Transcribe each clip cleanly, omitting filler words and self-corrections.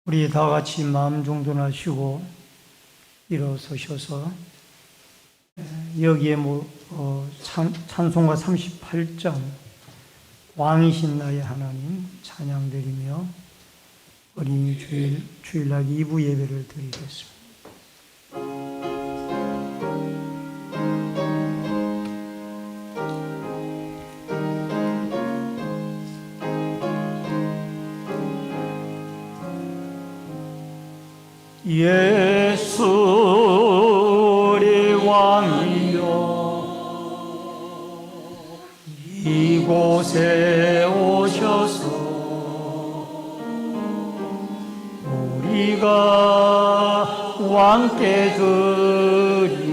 우리 다 같이 마음 정돈하시고 일어서셔서 여기에 찬송가 38장 왕이신 나의 하나님 찬양드리며 어린이 주일날 2부 예배를 드리겠습니다. 예수 우리 왕이여 이곳에 오셔서 우리가 왕께 드린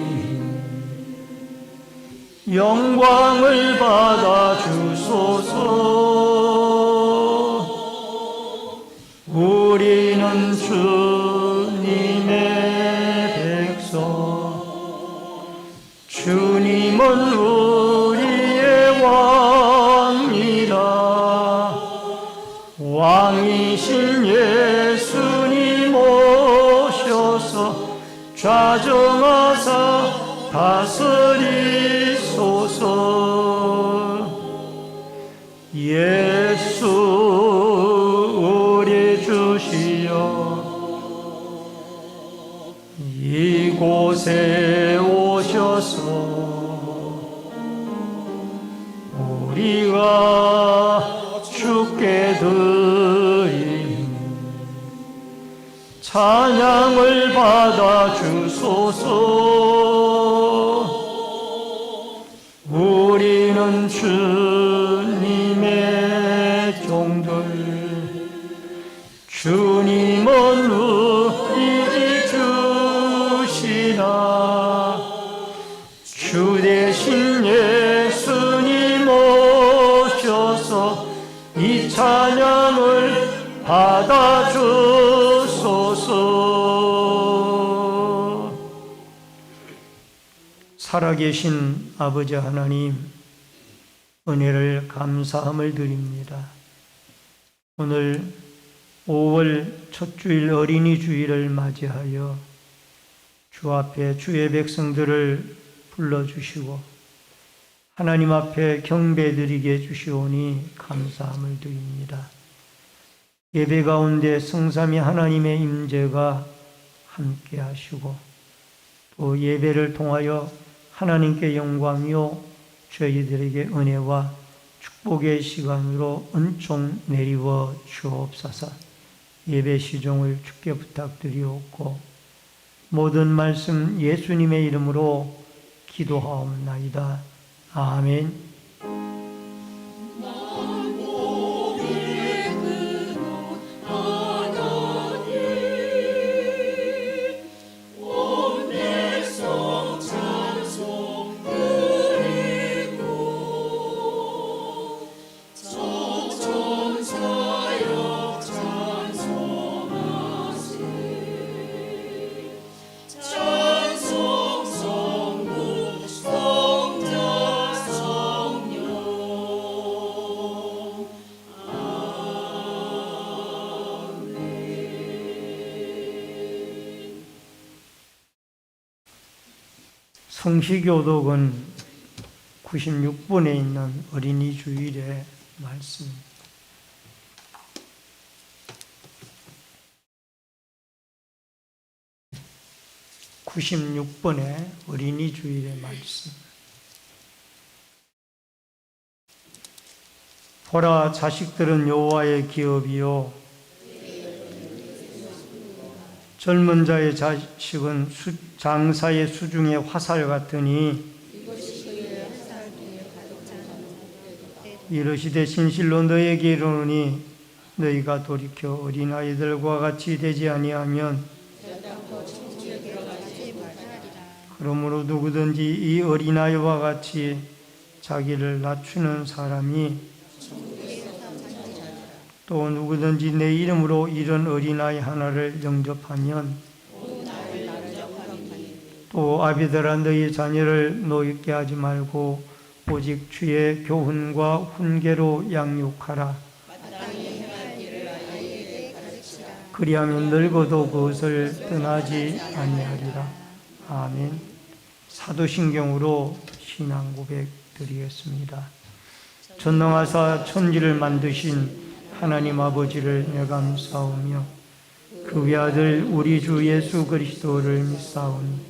영광을 받아 주소서. 우리는 주님은 우리의 왕이라. 왕이신 예수님 오셔서 좌정하사 다스리소서. 예수 우리 주시여 이곳에 오셔서 우리가 주께 드린 찬양을 받아 주소서. 우리는 주님의 종들 주님은 우리 주시나. 주 대신 예수님 오셔서 이 찬양을 받아 주소서. 살아계신 아버지 하나님, 은혜를 감사함을 드립니다. 오늘 5월 첫 주일 어린이 주일을 맞이하여 주 앞에 주의 백성들을 불러주시고 하나님 앞에 경배드리게 해주시오니 감사함을 드립니다. 예배 가운데 성삼위 하나님의 임재가 함께 하시고 또 예배를 통하여 하나님께 영광이요 저희들에게 은혜와 축복의 시간으로 은총 내리워 주옵소서. 예배 시종을 주께 부탁드리옵고 모든 말씀 예수님의 이름으로 기도하옵나이다. 아멘. 성시교독은 96번에 있는 어린이 주일의 말씀입니다. 96번의 어린이 주일의 말씀. 보라, 자식들은 여호와의 기업이요 젊은 자의 자식은 장사의 수중의 화살 같으니 이르시되 진실로 너에게 이르노니 너희가 돌이켜 어린아이들과 같이 되지 아니하면 그러므로 누구든지 이 어린아이와 같이 자기를 낮추는 사람이 또 누구든지 내 이름으로 이런 어린아이 하나를 영접하면 또 아비들아 너희 자녀를 노엽게 하지 말고 오직 주의 교훈과 훈계로 양육하라. 그리하면 늙어도 그것을 떠나지 아니하리라. 아멘. 사도신경으로 신앙 고백 드리겠습니다. 전능하사 천지를 만드신 하나님 아버지를 내가 믿사오며 그 외아들 우리 주 예수 그리스도를 믿사오니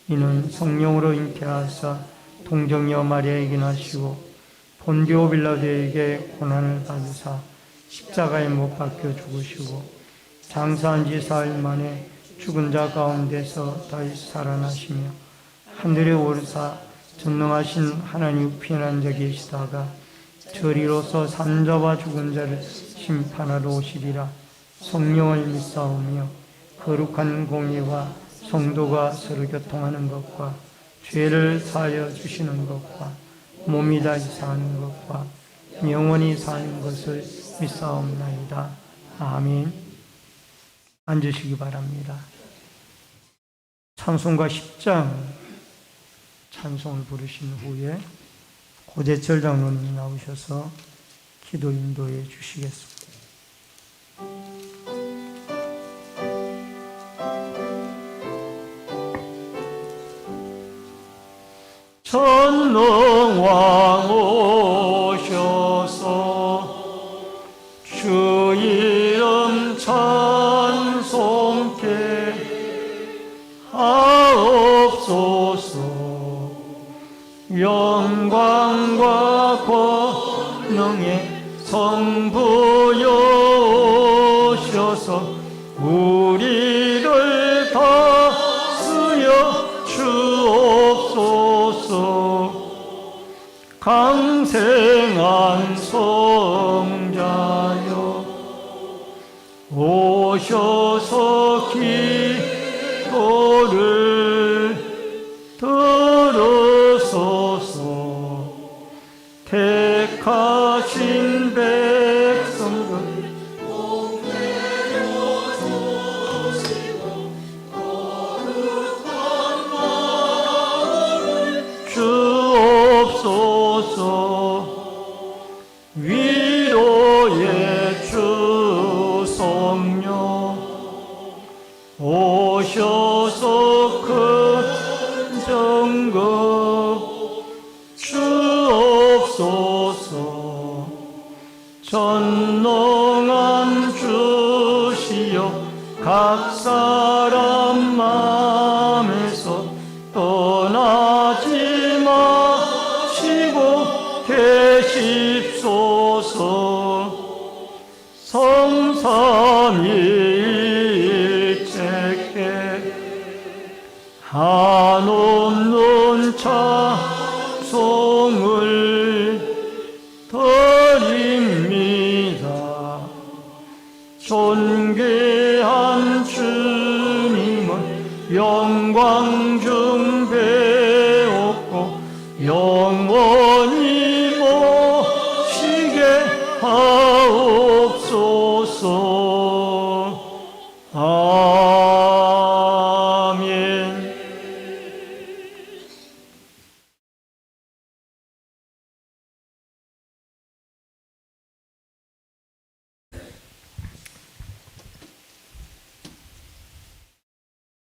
이는 성령으로 잉태하사 동정녀 마리아에게 나시고 본디오 빌라도에게 고난을 받으사 십자가에 못 박혀 죽으시고 장사한 지 사흘 만에 죽은 자 가운데서 다시 살아나시며 하늘에 오르사 전능하신 하나님 우편에 앉아 계시다가 저리로서 산자와 죽은 자를 심판하러 오시리라. 성령을 믿사오며 거룩한 공의와 성도가 서로 교통하는 것과 죄를 사하여 주시는 것과 몸이 다시 사는 것과 영원히 사는 것을 믿사옵나이다. 아멘. 앉으시기 바랍니다. 찬송가 10장 찬송을 부르신 후에 고대철 장로님이 나오셔서 기도 인도해 주시겠습니다. 전능왕 오셔서 주 이름 찬송케 하옵소서. 영광과 권능의 성부여 오셔서 우리를 다스려 주옵소서. 강생한 성자여 오셔서 기도를 들으소서. 택하신 백성들 주옵소서. 위로의 주 성령 오셔서 큰 정거 주옵소서. 전능한 주시여 각 사람 마음에서 떠나지 마시고 계십소서. 성삼위일체께 한없는 찬송을 드립니다. 존귀한 주님은 영광 중 배웠고 영원히 모시게 하옵소서. 아멘.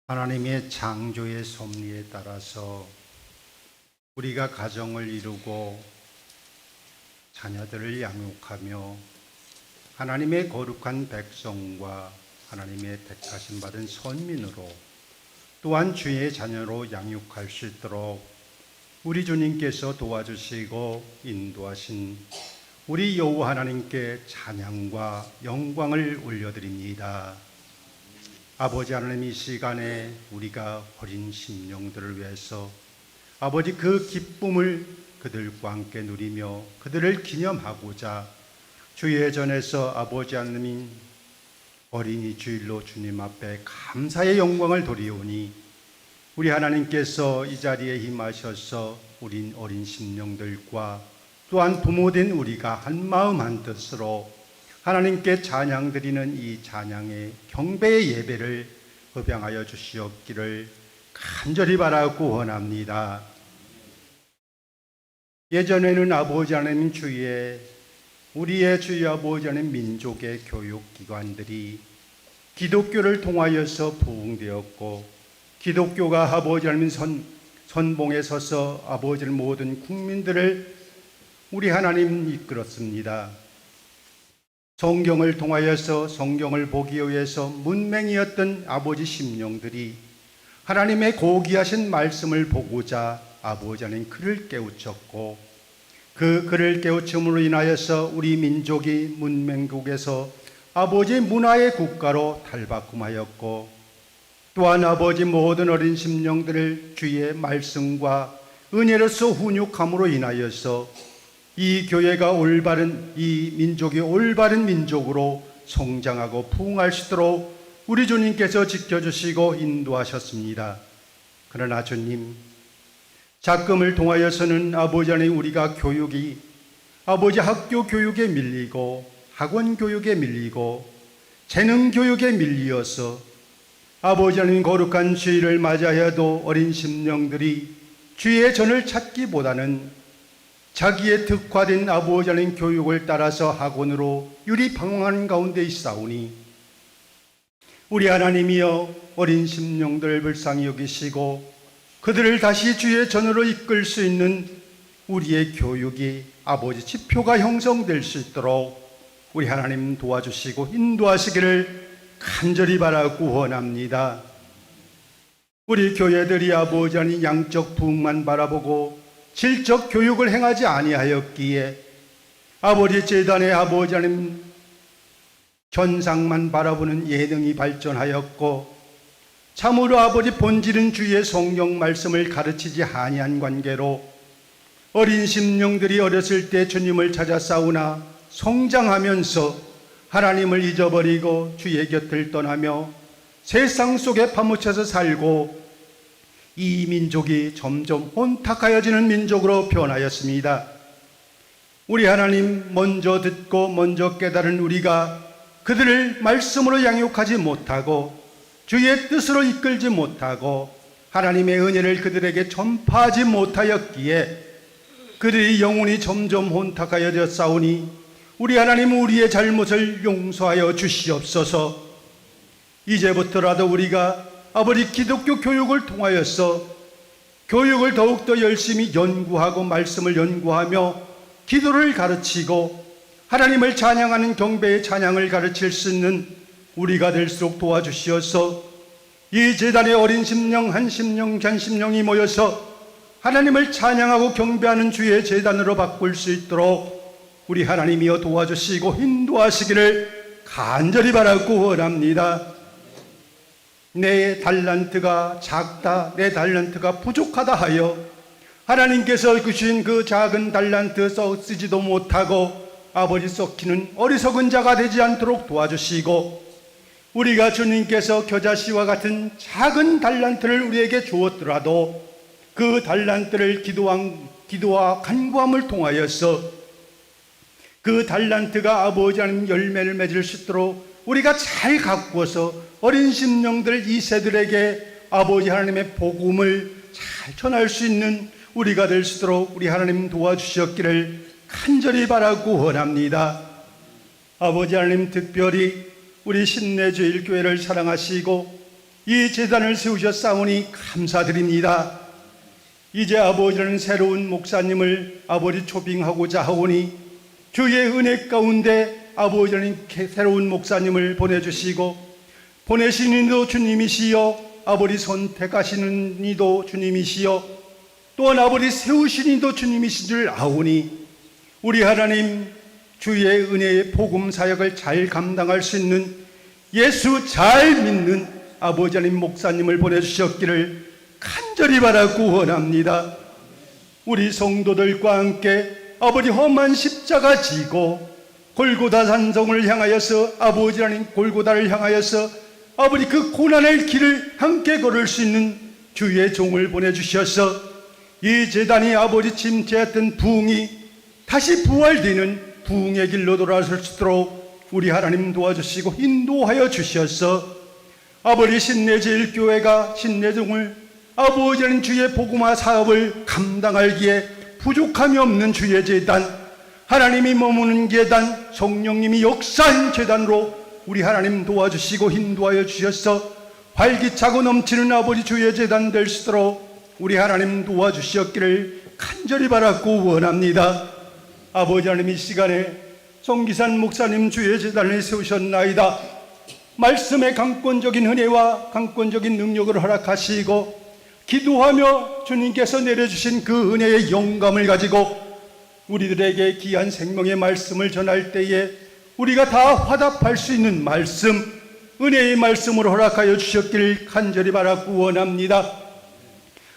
하나님의 창조의 섭리에 따라서 우리가 가정을 이루고 자녀들을 양육하며 하나님의 거룩한 백성과 하나님의 택하심 받은 선민으로 또한 주의 자녀로 양육할 수 있도록 우리 주님께서 도와주시고 인도하신 우리 여호와 하나님께 찬양과 영광을 올려드립니다. 아버지 하나님, 이 시간에 우리가 어린 심령들을 위해서 아버지 그 기쁨을 그들과 함께 누리며 그들을 기념하고자 주의 전에서 아버지 하나님 어린이 주일로 주님 앞에 감사의 영광을 돌리오니 우리 하나님께서 이 자리에 임하셔서 우린 어린 심령들과 또한 부모된 우리가 한마음 한뜻으로 하나님께 찬양 드리는 이 찬양의 경배의 예배를 허병하여 주시옵기를 간절히 바라고 원합니다. 예전에는 아버지 하나님 주위에 우리의 주여 아버지 하나님 민족의 교육기관들이 기독교를 통하여서 부흥되었고, 기독교가 아버지 하나님 선봉에 서서 아버지를 모든 국민들을 우리 하나님 이끌었습니다. 성경을 통하여서 성경을 보기 위해서 문맹이었던 아버지 심령들이 하나님의 고귀하신 말씀을 보고자 아버지 하나님 그를 깨우쳤고, 그 그를 깨우침으로 인하여서 우리 민족이 문맹국에서 아버지 문화의 국가로 탈바꿈하였고, 또한 아버지 모든 어린 심령들을 주의 말씀과 은혜로서 훈육함으로 인하여서 이 교회가 올바른, 이 민족이 올바른 민족으로 성장하고 부흥할 수 있도록 우리 주님께서 지켜주시고 인도하셨습니다. 그러나 주님, 작금을 통하여서는 아버지 안에 우리가 교육이 아버지 학교 교육에 밀리고 학원 교육에 밀리고 재능 교육에 밀리어서 아버지 하나님 거룩한 주일을 맞아야도 어린 심령들이 주의 전을 찾기보다는 자기의 특화된 아버지 하나님 교육을 따라서 학원으로 유리방황하는 가운데 있사오니, 우리 하나님이여 어린 심령들을 불쌍히 여기시고 그들을 다시 주의 전으로 이끌 수 있는 우리의 교육이 아버지 지표가 형성될 수 있도록 우리 하나님 도와주시고 인도하시기를 간절히 바라 구원합니다. 우리 교회들이 아버지 하나님 양적 부흥만 바라보고 질적 교육을 행하지 아니하였기에 아버지 제단의 아버지 하나님 현상만 바라보는 예능이 발전하였고, 참으로 아버지 본질은 주의 성경 말씀을 가르치지 아니한 관계로 어린 심령들이 어렸을 때 주님을 찾아 싸우나 성장하면서 하나님을 잊어버리고 주의 곁을 떠나며 세상 속에 파묻혀서 살고, 이 민족이 점점 혼탁하여지는 민족으로 변하였습니다. 우리 하나님 먼저 듣고 먼저 깨달은 우리가 그들을 말씀으로 양육하지 못하고 주의 뜻으로 이끌지 못하고 하나님의 은혜를 그들에게 전파하지 못하였기에 그들이 영혼이 점점 혼탁하여졌사오니, 우리 하나님 우리의 잘못을 용서하여 주시옵소서. 이제부터라도 우리가 아버지 기독교 교육을 통하여서 교육을 더욱더 열심히 연구하고 말씀을 연구하며 기도를 가르치고 하나님을 찬양하는 경배의 찬양을 가르칠 수 있는 우리가 될수록 도와주시어서 이 제단의 어린 심령 한 심령 한 심령이 모여서 하나님을 찬양하고 경배하는 주의 제단으로 바꿀 수 있도록 우리 하나님이여 도와주시고 인도하시기를 간절히 바라고 원합니다. 내 달란트가 작다, 내 달란트가 부족하다 하여 하나님께서 주신 그 작은 달란트 쓰지도 못하고 아버지 썩히는 어리석은 자가 되지 않도록 도와주시고, 우리가 주님께서 겨자씨와 같은 작은 달란트를 우리에게 주었더라도 그 달란트를 기도와 간구함을 통하여서 그 달란트가 아버지 하나님 열매를 맺을 수 있도록 우리가 잘 가꾸어서 어린 심령들 이 세들에게 아버지 하나님의 복음을 잘 전할 수 있는 우리가 될 수 있도록 우리 하나님 도와주셨기를 간절히 바라고 원합니다. 아버지 하나님, 특별히 우리 신내주일교회를 사랑하시고 이 제단을 세우셨사오니 감사드립니다. 이제 아버지는 새로운 목사님을 아버지 초빙하고자 하오니 주의 은혜 가운데 아버지는 새로운 목사님을 보내주시고, 보내시는 이도 주님이시여 아버지 선택하시는 이도 주님이시여 또한 아버지 세우신 이도 주님이신 줄 아오니, 우리 하나님 주의 은혜의 복음 사역을 잘 감당할 수 있는 예수 잘 믿는 아버지 하나님 목사님을 보내주셨기를 간절히 바라고 원합니다. 우리 성도들과 함께 아버지 험한 십자가 지고 골고다 산성을 향하여서 아버지 하나님 골고다를 향하여서 아버지 그 고난의 길을 함께 걸을 수 있는 주의 종을 보내주셔서 이 제단이 아버지 침체했던 부흥이 다시 부활되는 부흥의 길로 돌아설 수 있도록 우리 하나님 도와주시고 인도하여 주셔서 아버지 신내제일교회가 신내종을 아버지 하나님 주의 복음화 사업을 감당하기에 부족함이 없는 주의 제단, 하나님이 머무는 제단, 성령님이 역사한 제단으로 우리 하나님 도와주시고 인도하여 주셔서 활기차고 넘치는 아버지 주의 제단 될 수 있도록 우리 하나님 도와주시었기를 간절히 바랐고 원합니다. 아버지 하나님, 이 시간에 송기산 목사님 주의 제단을 세우셨나이다. 말씀의 강권적인 은혜와 강권적인 능력을 허락하시고 기도하며 주님께서 내려주신 그 은혜의 영감을 가지고 우리들에게 귀한 생명의 말씀을 전할 때에 우리가 다 화답할 수 있는 말씀, 은혜의 말씀으로 허락하여 주셨기를 간절히 바라고 원합니다.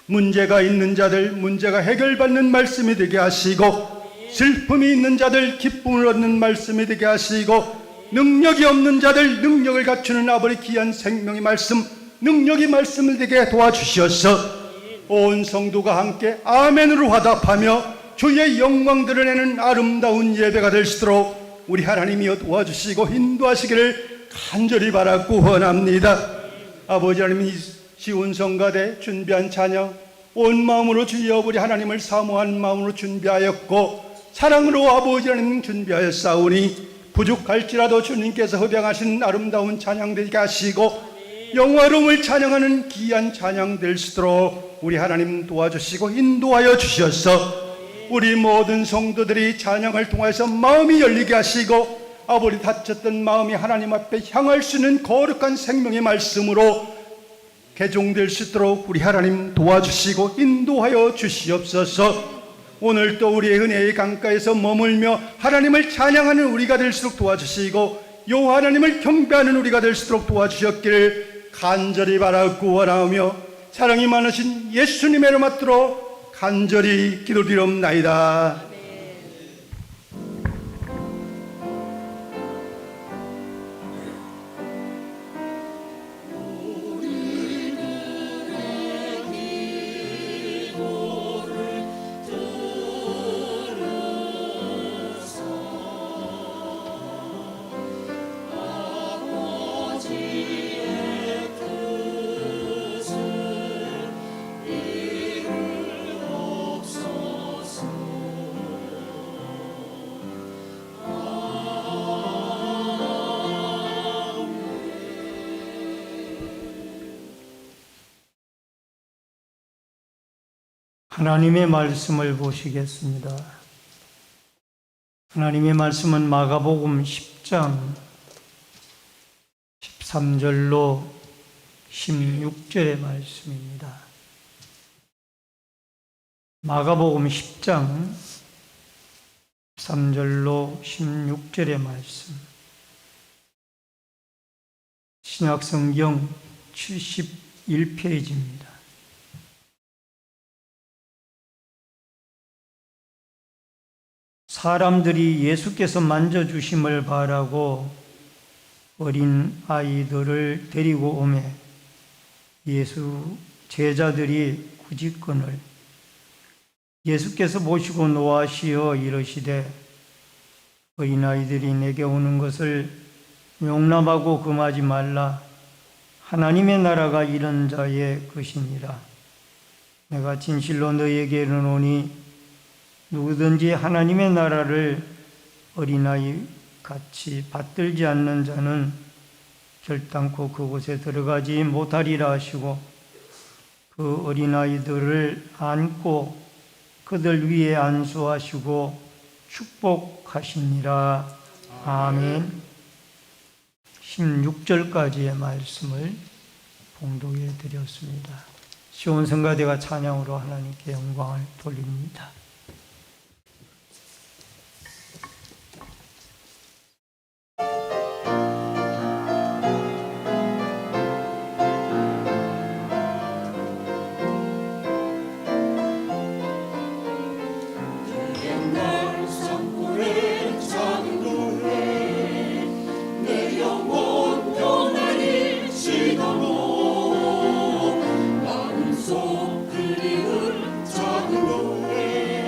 문제가 있는 자들 문제가 해결받는 말씀이 되게 하시고, 슬픔이 있는 자들 기쁨을 얻는 말씀이 되게 하시고, 능력이 없는 자들 능력을 갖추는 아버지 귀한 생명의 말씀, 능력의 말씀을 되게 도와주시어서 온 성도가 함께 아멘으로 화답하며 주의 영광 드러내는 아름다운 예배가 될 수 있도록 우리 하나님이 도와주시고 인도하시기를 간절히 바라고 원합니다. 아버지 하나님, 이 시온 성가대 준비한 찬양 온 마음으로 주의 아버지 하나님을 사모한 마음으로 준비하였고 사랑으로 아버지 하나님 준비하였사오니 부족할지라도 주님께서 허병하신 아름다운 찬양 되게 하시고 영화로움을 찬양하는 귀한 찬양 될 수 있도록 우리 하나님 도와주시고 인도하여 주셔서 우리 모든 성도들이 찬양을 통해서 마음이 열리게 하시고 아버지 다쳤던 마음이 하나님 앞에 향할 수 있는 거룩한 생명의 말씀으로 개종될 수 있도록 우리 하나님 도와주시고 인도하여 주시옵소서. 오늘 또 우리의 은혜의 강가에서 머물며 하나님을 찬양하는 우리가 될수록 도와주시고 요 하나님을 경배하는 우리가 될수록 도와주셨기를 간절히 바라고 원하며 사랑이 많으신 예수님의 이름 받들어 간절히 기도드리옵나이다. 하나님의 말씀을 보시겠습니다. 하나님의 말씀은 마가복음 10장 13절로 16절의 말씀입니다. 마가복음 10장 13절로 16절의 말씀. 신약성경 71페이지입니다. 사람들이 예수께서 만져주심을 바라고 어린 아이들을 데리고 오매 예수 제자들이 구짓건을 예수께서 보시고 노하시어 이르시되 어린아이들이 내게 오는 것을 용납하고 금하지 말라. 하나님의 나라가 이런 자의 것이니라. 내가 진실로 너희에게 이르노니 누구든지 하나님의 나라를 어린아이 같이 받들지 않는 자는 결단코 그곳에 들어가지 못하리라 하시고 그 어린아이들을 안고 그들 위에 안수하시고 축복하시니라. 아멘. 16절까지의 말씀을 봉독해 드렸습니다. 시온 성가대가 찬양으로 하나님께 영광을 돌립니다. 그리운 작은 노래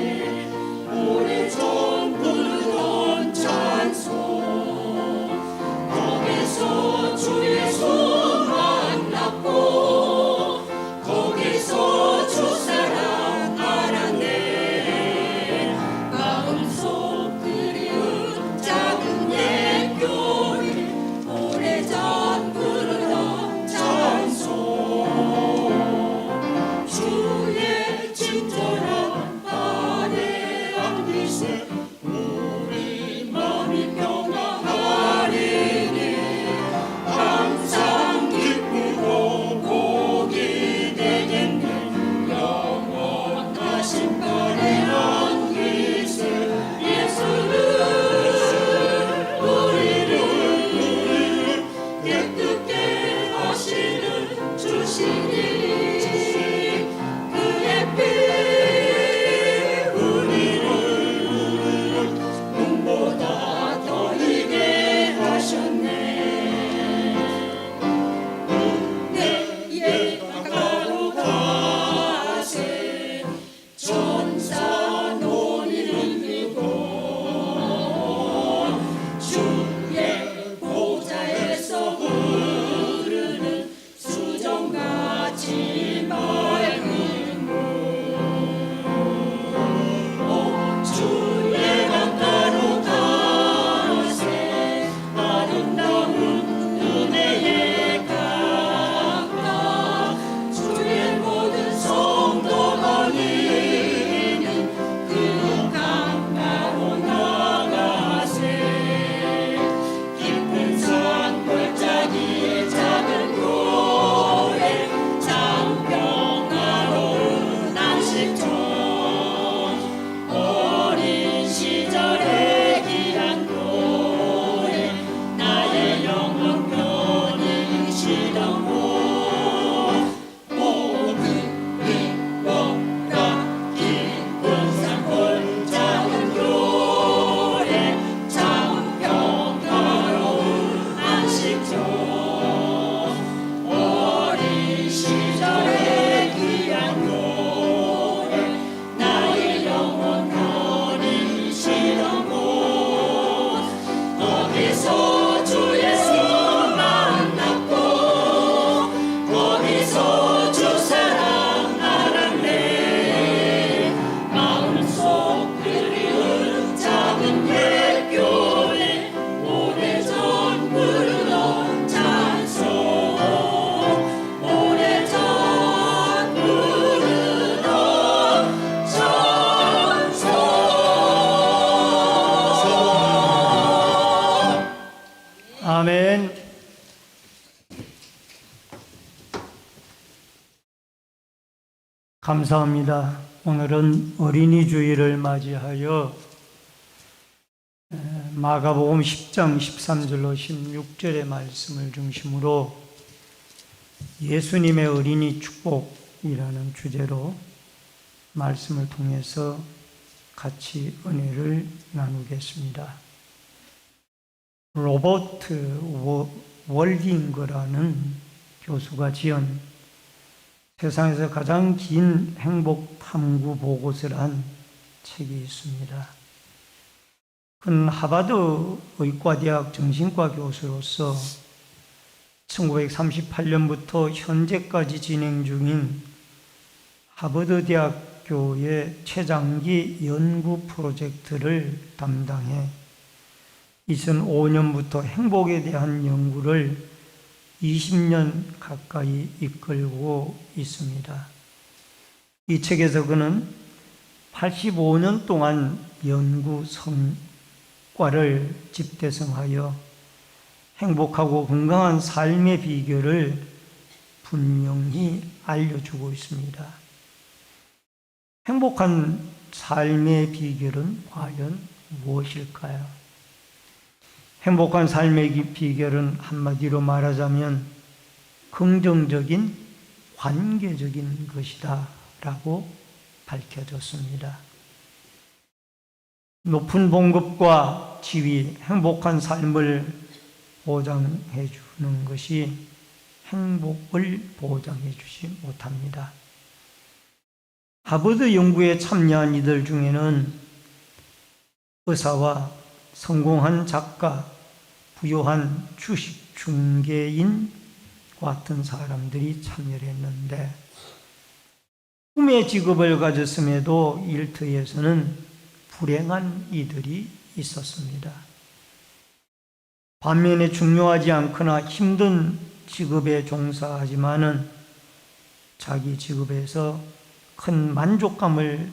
감사합니다. 오늘은 어린이 주일을 맞이하여 마가복음 10장 13절로 16절의 말씀을 중심으로 예수님의 어린이 축복이라는 주제로 말씀을 통해서 같이 은혜를 나누겠습니다. 로버트 월딩거라는 교수가 지은 세상에서 가장 긴 행복 탐구 보고서를 한 책이 있습니다. 그는 하버드 의과대학 정신과 교수로서 1938년부터 현재까지 진행 중인 하버드 대학교의 최장기 연구 프로젝트를 담당해 2005년부터 행복에 대한 연구를 20년 가까이 이끌고 있습니다. 이 책에서 그는 85년 동안 연구 성과를 집대성하여 행복하고 건강한 삶의 비결을 분명히 알려주고 있습니다. 행복한 삶의 비결은 과연 무엇일까요? 행복한 삶의 비결은 한마디로 말하자면 긍정적인 관계적인 것이다 라고 밝혀졌습니다. 높은 봉급과 지위, 행복한 삶을 보장해 주는 것이 행복을 보장해 주지 못합니다. 하버드 연구에 참여한 이들 중에는 의사와 성공한 작가, 부유한 주식 중개인 같은 사람들이 참여를 했는데 꿈의 직업을 가졌음에도 일터에서는 불행한 이들이 있었습니다. 반면에 중요하지 않거나 힘든 직업에 종사하지만은 자기 직업에서 큰 만족감을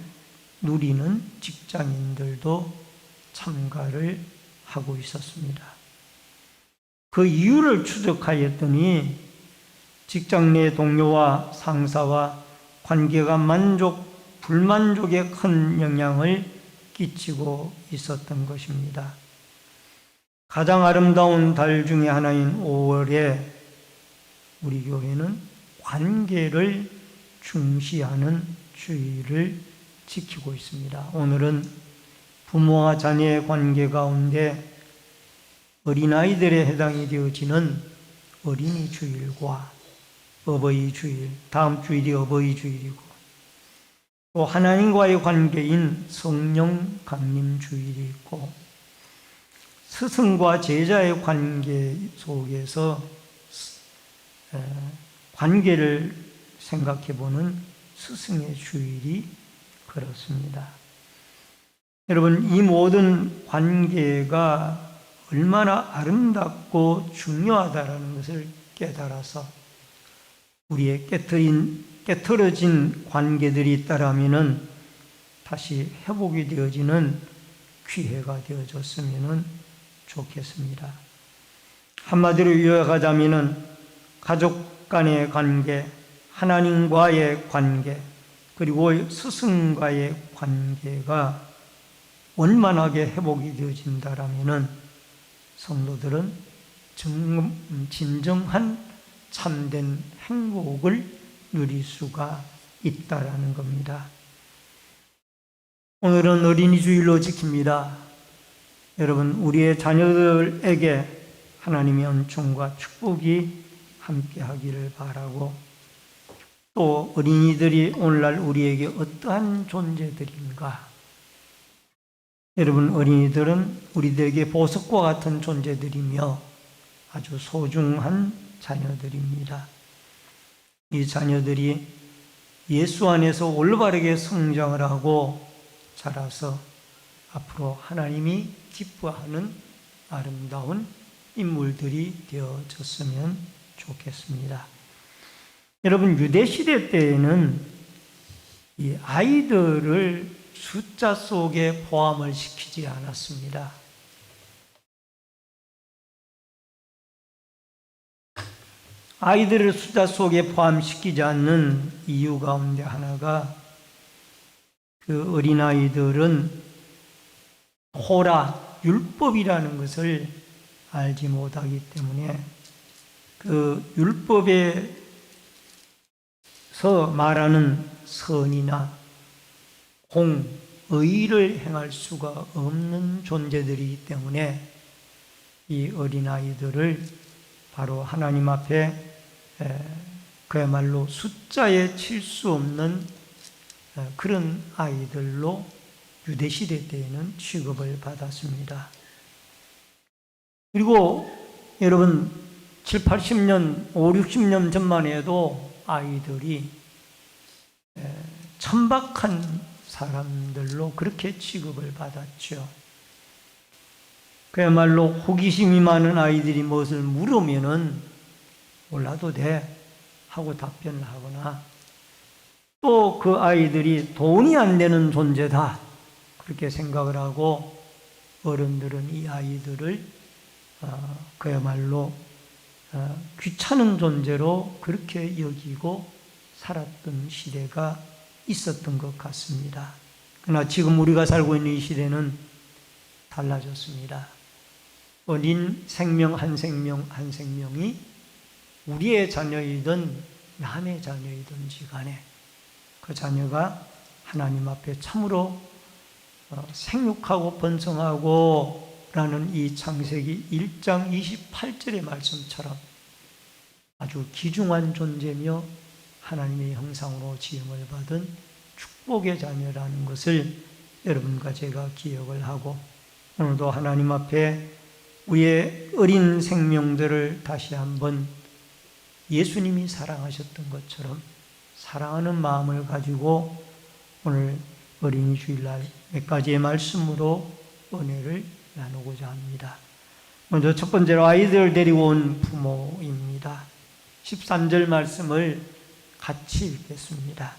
누리는 직장인들도 참가를 하고 있었습니다. 그 이유를 추적하였더니 직장 내 동료와 상사와 관계가 불만족에 큰 영향을 끼치고 있었던 것입니다. 가장 아름다운 달 중에 하나인 5월에 우리 교회는 관계를 중시하는 주의를 지키고 있습니다. 오늘은 부모와 자녀의 관계 가운데 어린아이들에 해당이 되어지는 어린이 주일과 어버이 주일, 다음 주일이 어버이 주일이고 또 하나님과의 관계인 성령 강림 주일이 있고 스승과 제자의 관계 속에서 관계를 생각해보는 스승의 주일이 그렇습니다. 여러분, 이 모든 관계가 얼마나 아름답고 중요하다는 것을 깨달아서 우리의 깨트러진 관계들이 있다라면 다시 회복이 되어지는 기회가 되어졌으면 좋겠습니다. 한마디로 요약하자면 가족 간의 관계, 하나님과의 관계, 그리고 스승과의 관계가 원만하게 회복이 되어진다라면 성도들은 진정한 참된 행복을 누릴 수가 있다라는 겁니다. 오늘은 어린이 주일로 지킵니다. 여러분, 우리의 자녀들에게 하나님의 은총과 축복이 함께 하기를 바라고 또 어린이들이 오늘날 우리에게 어떠한 존재들인가? 여러분, 어린이들은 우리들에게 보석과 같은 존재들이며 아주 소중한 자녀들입니다. 이 자녀들이 예수 안에서 올바르게 성장을 하고 자라서 앞으로 하나님이 기뻐하는 아름다운 인물들이 되어졌으면 좋겠습니다. 여러분, 유대시대 때에는 이 아이들을 숫자 속에 포함을 시키지 않았습니다. 아이들을 숫자 속에 포함시키지 않는 이유 가운데 하나가 그 어린아이들은 토라, 율법이라는 것을 알지 못하기 때문에 그 율법에서 말하는 선이나 공, 의를 행할 수가 없는 존재들이기 때문에 이 어린아이들을 바로 하나님 앞에 그야말로 숫자에 칠 수 없는 그런 아이들로 유대시대 때에는 취급을 받았습니다. 그리고 여러분 7, 80년, 5, 60년 전만 해도 아이들이 천박한 사람들로 그렇게 취급을 받았죠. 그야말로 호기심이 많은 아이들이 무엇을 물으면은 몰라도 돼 하고 답변을 하거나 또 그 아이들이 돈이 안 되는 존재다 그렇게 생각을 하고 어른들은 이 아이들을 그야말로 귀찮은 존재로 그렇게 여기고 살았던 시대가 있었던 것 같습니다. 그러나 지금 우리가 살고 있는 이 시대는 달라졌습니다. 어린 생명 한 생명 한 생명이 우리의 자녀이든 남의 자녀이든지 간에 그 자녀가 하나님 앞에 참으로 생육하고 번성하고 라는 이 창세기 1장 28절의 말씀처럼 아주 귀중한 존재며 하나님의 형상으로 지음을 받은 축복의 자녀라는 것을 여러분과 제가 기억을 하고 오늘도 하나님 앞에 우리의 어린 생명들을 다시 한번 예수님이 사랑하셨던 것처럼 사랑하는 마음을 가지고 오늘 어린이 주일날 몇 가지의 말씀으로 은혜를 나누고자 합니다. 먼저 첫 번째로 아이들을 데리고 온 부모입니다. 13절 말씀을 같이 읽겠습니다.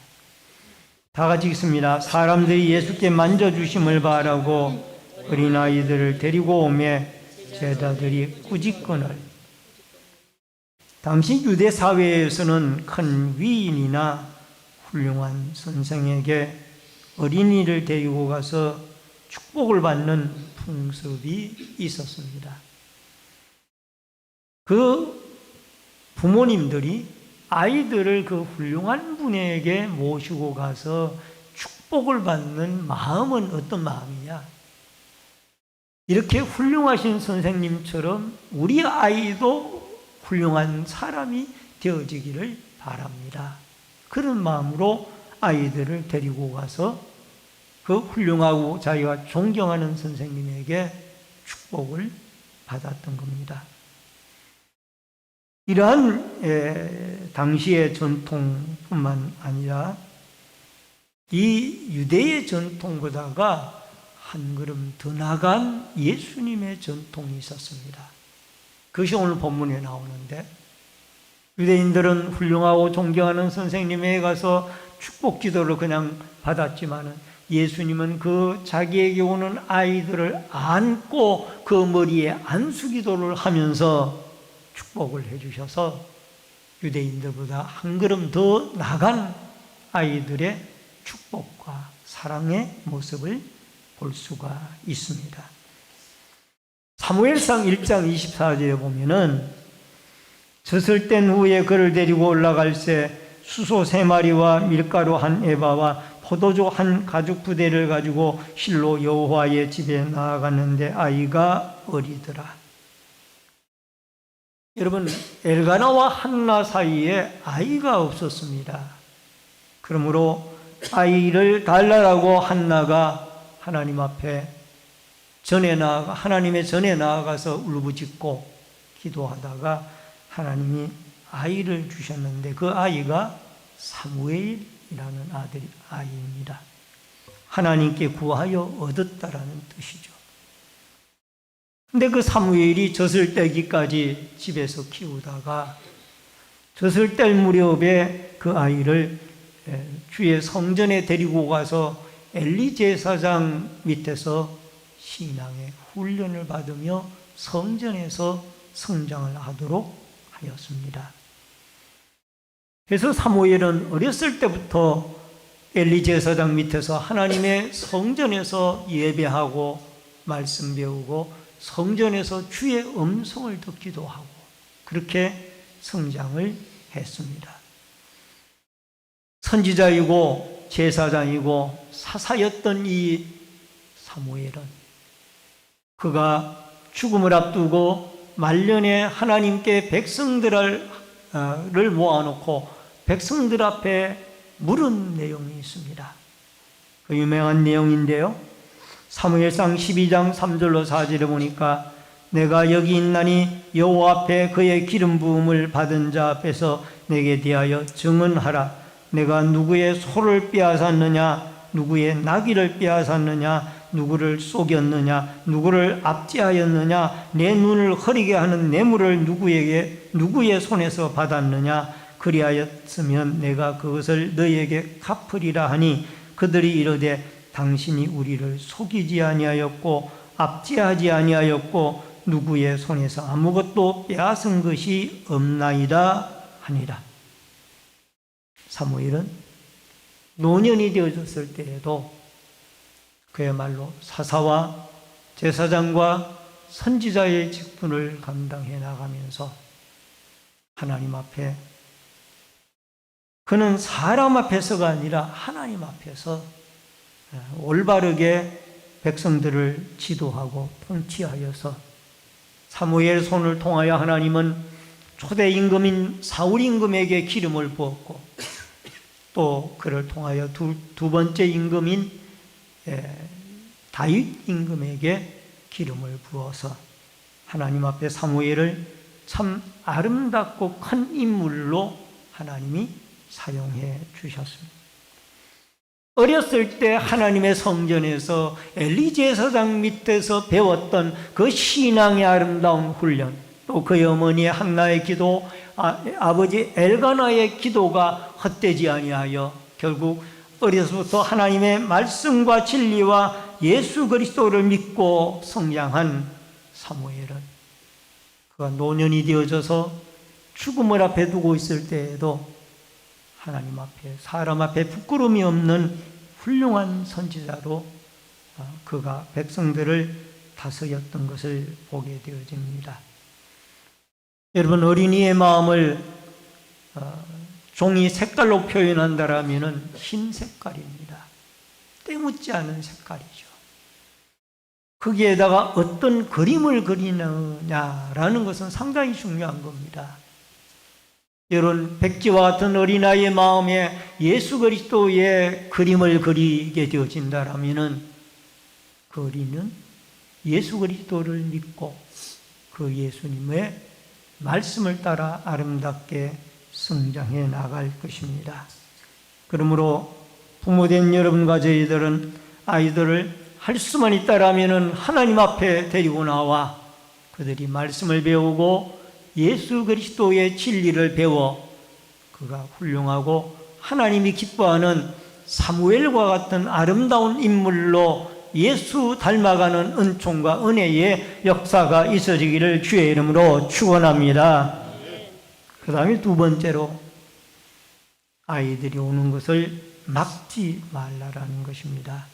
다 같이 읽습니다. 사람들이 예수께 만져주심을 바라고 어린아이들을 데리고 오매 제자들이 꾸짖거늘. 당시 유대 사회에서는 큰 위인이나 훌륭한 선생에게 어린이를 데리고 가서 축복을 받는 풍습이 있었습니다. 그 부모님들이 아이들을 그 훌륭한 분에게 모시고 가서 축복을 받는 마음은 어떤 마음이냐? 이렇게 훌륭하신 선생님처럼 우리 아이도 훌륭한 사람이 되어지기를 바랍니다. 그런 마음으로 아이들을 데리고 가서 그 훌륭하고 자기가 존경하는 선생님에게 축복을 받았던 겁니다. 이러한 당시의 전통뿐만 아니라 이 유대의 전통보다가 한 걸음 더 나간 예수님의 전통이 있었습니다. 그것이 오늘 본문에 나오는데 유대인들은 훌륭하고 존경하는 선생님에게 가서 축복 기도를 그냥 받았지만은 예수님은 그 자기에게 오는 아이들을 안고 그 머리에 안수기도를 하면서 축복을 해주셔서 유대인들보다 한 걸음 더 나간 아이들의 축복과 사랑의 모습을 볼 수가 있습니다. 사무엘상 1장 24절에 보면은 젖을 뗀 후에 그를 데리고 올라갈새 수소 3마리와 밀가루 1에바와 포도주 1 가죽 부대를 가지고 실로 여호와의 집에 나아갔는데 아이가 어리더라. 여러분, 엘가나와 한나 사이에 아이가 없었습니다. 그러므로 아이를 달라라고 한나가 하나님 앞에 하나님의 전에 나아가서 울부짖고 기도하다가 하나님이 아이를 주셨는데 그 아이가 사무엘이라는 아이입니다. 하나님께 구하여 얻었다라는 뜻이죠. 근데 그 사무엘이 젖을 떼기까지 집에서 키우다가 젖을 뗄 무렵에 그 아이를 주의 성전에 데리고 가서 엘리 제사장 밑에서 신앙의 훈련을 받으며 성전에서 성장을 하도록 하였습니다. 그래서 사무엘은 어렸을 때부터 엘리 제사장 밑에서 하나님의 성전에서 예배하고 말씀 배우고 성전에서 주의 음성을 듣기도 하고 그렇게 성장을 했습니다. 선지자이고 제사장이고 사사였던 이 사무엘은 그가 죽음을 앞두고 말년에 하나님께 백성들을 모아놓고 백성들 앞에 물은 내용이 있습니다. 그 유명한 내용인데요. 사무엘상 12장 3절로 4절에 보니까 내가 여기 있나니 여호와 앞에 그의 기름 부음을 받은 자 앞에서 내게 대하여 증언하라. 내가 누구의 소를 빼앗았느냐, 누구의 나귀를 빼앗았느냐, 누구를 속였느냐, 누구를 압제하였느냐, 내 눈을 흐리게 하는 뇌물을 누구의 손에서 받았느냐, 그리하였으면 내가 그것을 너희에게 갚으리라 하니 그들이 이르되 당신이 우리를 속이지 아니하였고 압제하지 아니하였고 누구의 손에서 아무것도 빼앗은 것이 없나이다 하니라. 사무엘은 노년이 되어졌을 때에도 그야말로 사사와 제사장과 선지자의 직분을 감당해 나가면서 하나님 앞에, 그는 사람 앞에서가 아니라 하나님 앞에서 올바르게 백성들을 지도하고 통치하여서 사무엘 손을 통하여 하나님은 초대 임금인 사울 임금에게 기름을 부었고 또 그를 통하여 두 번째 임금인 다윗 임금에게 기름을 부어서 하나님 앞에 사무엘을 참 아름답고 큰 인물로 하나님이 사용해 주셨습니다. 어렸을 때 하나님의 성전에서 엘리 제사장 밑에서 배웠던 그 신앙의 아름다운 훈련, 또 그의 어머니 한나의 기도, 아버지 엘가나의 기도가 헛되지 아니하여 결국 어려서부터 하나님의 말씀과 진리와 예수 그리스도를 믿고 성장한 사무엘은 그가 노년이 되어져서 죽음을 앞에 두고 있을 때에도 하나님 앞에, 사람 앞에 부끄러움이 없는 훌륭한 선지자로 그가 백성들을 다스렸던 것을 보게 되어집니다. 여러분, 어린이의 마음을 종이 색깔로 표현한다라면 흰 색깔입니다. 때묻지 않은 색깔이죠. 거기에다가 어떤 그림을 그리느냐라는 것은 상당히 중요한 겁니다. 여러분, 백지와 같은 어린아이의 마음에 예수 그리스도의 그림을 그리게 되어진다라면 그 어린이는 예수 그리스도를 믿고 그 예수님의 말씀을 따라 아름답게 성장해 나갈 것입니다. 그러므로 부모된 여러분과 저희들은 아이들을 할 수만 있다라면 하나님 앞에 데리고 나와 그들이 말씀을 배우고 예수 그리스도의 진리를 배워 그가 훌륭하고 하나님이 기뻐하는 사무엘과 같은 아름다운 인물로 예수 닮아가는 은총과 은혜의 역사가 있어지기를 주의 이름으로 축원합니다. 그 다음에 두 번째로 아이들이 오는 것을 막지 말라라는 것입니다.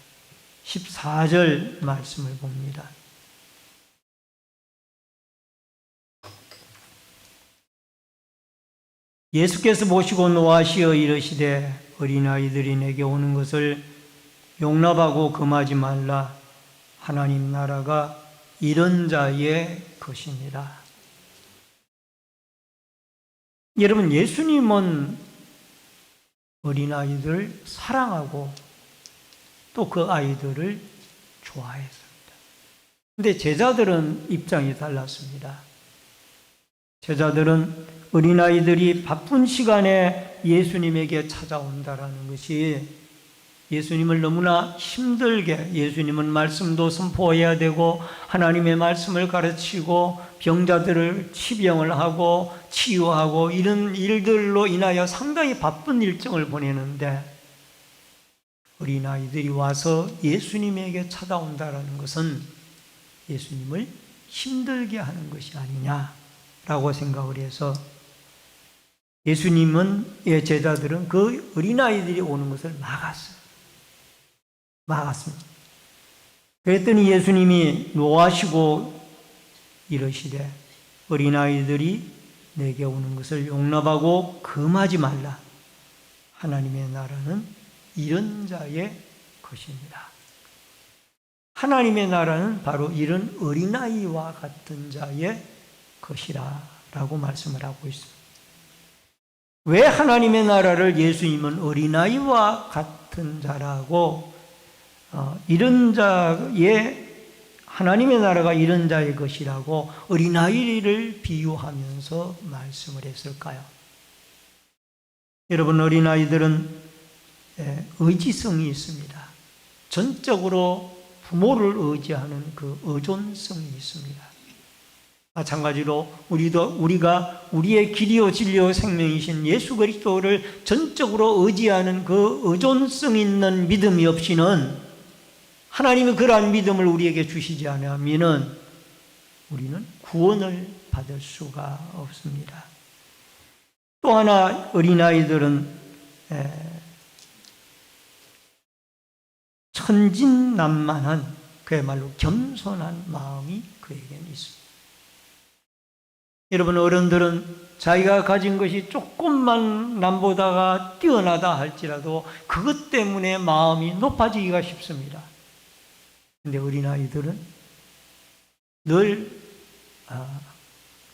14절 말씀을 봅니다. 예수께서 보시고 노하시어 이르시되 어린아이들이 내게 오는 것을 용납하고 금하지 말라. 하나님 나라가 이런 자의 것이니라. 여러분, 예수님은 어린아이들을 사랑하고 또 그 아이들을 좋아했습니다. 그런데 제자들은 입장이 달랐습니다. 제자들은 어린아이들이 바쁜 시간에 예수님에게 찾아온다라는 것이 예수님을 너무나 힘들게, 예수님은 말씀도 선포해야 되고 하나님의 말씀을 가르치고 병자들을 치병을 하고 치유하고 이런 일들로 인하여 상당히 바쁜 일정을 보내는데 어린아이들이 와서 예수님에게 찾아온다라는 것은 예수님을 힘들게 하는 것이 아니냐라고 생각을 해서 예수님은 제자들은 그 어린아이들이 오는 것을 막았습니다. 그랬더니 예수님이 노하시고 이러시되 어린아이들이 내게 오는 것을 용납하고 금하지 말라. 하나님의 나라는 이런 자의 것입니다. 하나님의 나라는 바로 이런 어린아이와 같은 자의 것이라 라고 말씀을 하고 있습니다. 왜 하나님의 나라를 예수님은 어린아이와 같은 자라고 이런 자의 하나님의 나라가 이런 자의 것이라고 어린아이를 비유하면서 말씀을 했을까요? 여러분, 어린아이들은 의지성이 있습니다. 전적으로 부모를 의지하는 그 의존성이 있습니다. 마찬가지로 우리가 우리의 길이요 진리요 생명이신 예수 그리스도를 전적으로 의지하는 그 의존성 있는 믿음이 없이는, 하나님이 그러한 믿음을 우리에게 주시지 않으면 우리는 구원을 받을 수가 없습니다. 또 하나, 어린아이들은 천진난만한, 그야말로 겸손한 마음이 그에게는 있습니다. 여러분, 어른들은 자기가 가진 것이 조금만 남보다가 뛰어나다 할지라도 그것 때문에 마음이 높아지기가 쉽습니다. 그런데 어린아이들은 늘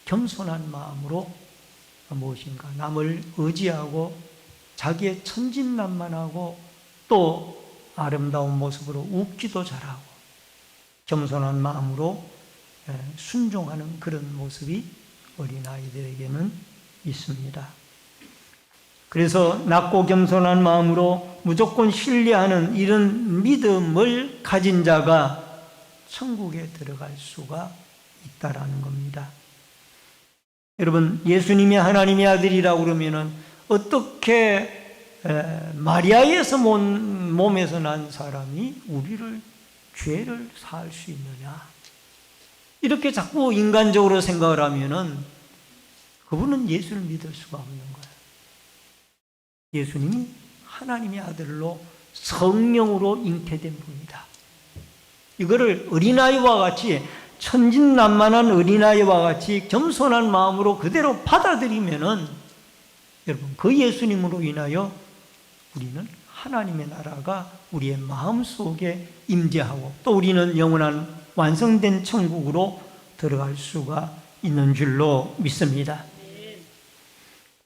겸손한 마음으로 무엇인가 남을 의지하고 자기의 천진난만하고 또 아름다운 모습으로 웃기도 잘하고 겸손한 마음으로 순종하는 그런 모습이 어린아이들에게는 있습니다. 그래서 낮고 겸손한 마음으로 무조건 신뢰하는 이런 믿음을 가진 자가 천국에 들어갈 수가 있다라는 겁니다. 여러분, 예수님이 하나님의 아들이라고 그러면은 어떻게 마리아에서 몸에서 난 사람이 우리를 죄를 사할 수 있느냐? 이렇게 자꾸 인간적으로 생각을 하면은 그분은 예수를 믿을 수가 없는 거예요. 예수님이 하나님의 아들로 성령으로 잉태된 분이다. 이거를 어린아이와 같이, 천진난만한 어린아이와 같이 겸손한 마음으로 그대로 받아들이면은 여러분, 그 예수님으로 인하여 우리는 하나님의 나라가 우리의 마음속에 임재하고 또 우리는 영원한 완성된 천국으로 들어갈 수가 있는 줄로 믿습니다.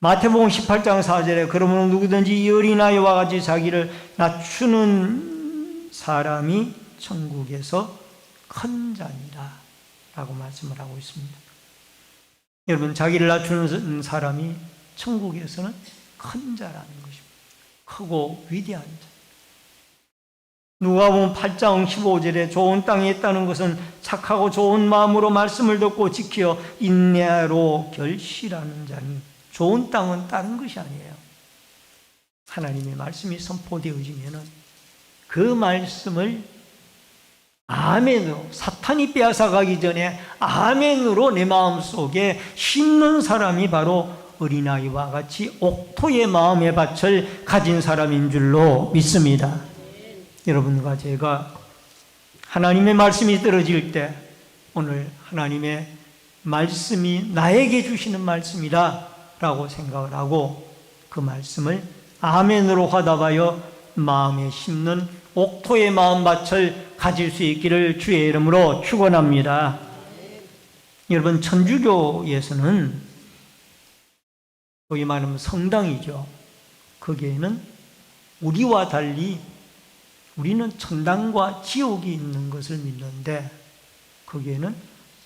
마태복음 18장 4절에 그러므로 누구든지 이 어린아이와 같이 자기를 낮추는 사람이 천국에서 큰 자니라 라고 말씀을 하고 있습니다. 여러분, 자기를 낮추는 사람이 천국에서는 큰 자라는 것입니다. 크고 위대한 자. 누가복음 8장 15절에 좋은 땅에 있다는 것은 착하고 좋은 마음으로 말씀을 듣고 지켜 인내로 결실하는 자니, 좋은 땅은 다른 것이 아니에요. 하나님의 말씀이 선포되어지면은 그 말씀을 아멘으로, 사탄이 빼앗아가기 전에 아멘으로 내 마음속에 심는 사람이 바로 어린아이와 같이 옥토의 마음의 밭을 가진 사람인 줄로 믿습니다. 여러분과 제가 하나님의 말씀이 떨어질 때 오늘 하나님의 말씀이 나에게 주시는 말씀이다 라고 생각을 하고 그 말씀을 아멘으로 화답하여 마음에 심는 옥토의 마음밭을 가질 수 있기를 주의 이름으로 축원합니다. 여러분, 천주교에서는 거기 말하면 성당이죠. 거기에는 우리와 달리 우리는 천당과 지옥이 있는 것을 믿는데 거기에는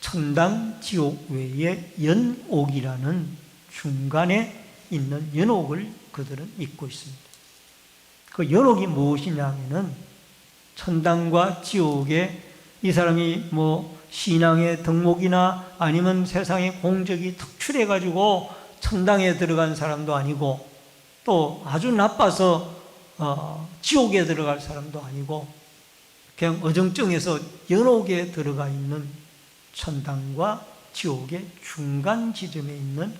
천당, 지옥 외에 연옥이라는 중간에 있는 연옥을 그들은 믿고 있습니다. 그 연옥이 무엇이냐면은 천당과 지옥에 이 사람이 뭐 신앙의 덕목이나 아니면 세상의 공적이 특출해가지고 천당에 들어간 사람도 아니고 또 아주 나빠서 지옥에 들어갈 사람도 아니고 그냥 어정쩡해서 연옥에 들어가 있는 천당과 지옥의 중간 지점에 있는